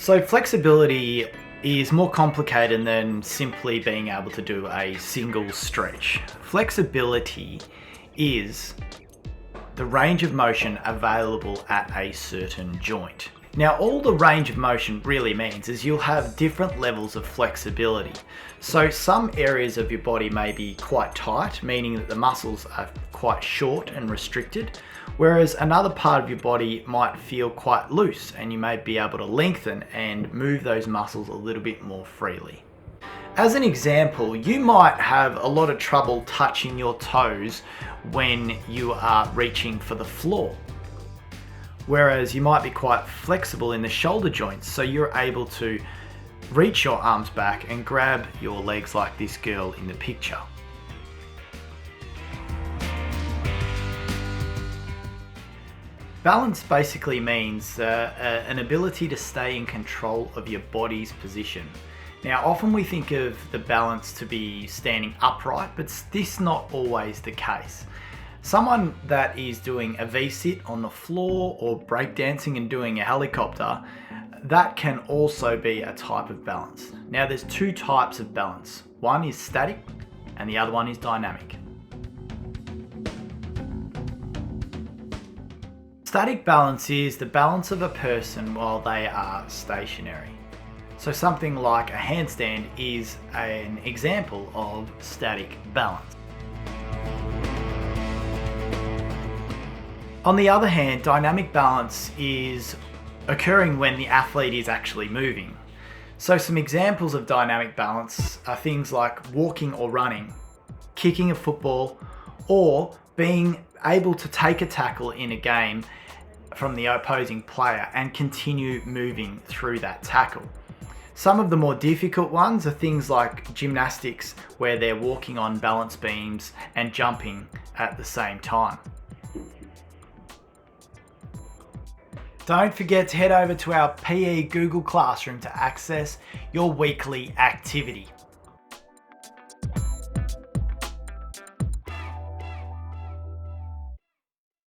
So flexibility is more complicated than simply being able to do a single stretch. Flexibility is the range of motion available at a certain joint. Now, all the range of motion really means is you'll have different levels of flexibility. So some areas of your body may be quite tight, meaning that the muscles are quite short and restricted, whereas another part of your body might feel quite loose and you may be able to lengthen and move those muscles a little bit more freely. As an example, you might have a lot of trouble touching your toes when you are reaching for the floor. Whereas you might be quite flexible in the shoulder joints, so you're able to reach your arms back and grab your legs like this girl in the picture. Balance basically means an ability to stay in control of your body's position. Now, often we think of the balance to be standing upright, but this is not always the case. Someone that is doing a V-sit on the floor or breakdancing and doing a helicopter, that can also be a type of balance. Now, there's two types of balance. One is static and the other one is dynamic. Static balance is the balance of a person while they are stationary. So something like a handstand is an example of static balance. On the other hand, dynamic balance is occurring when the athlete is actually moving. So some examples of dynamic balance are things like walking or running, kicking a football, or being able to take a tackle in a game from the opposing player and continue moving through that tackle. Some of the more difficult ones are things like gymnastics, where they're walking on balance beams and jumping at the same time. Don't forget to head over to our PE Google Classroom to access your weekly activity.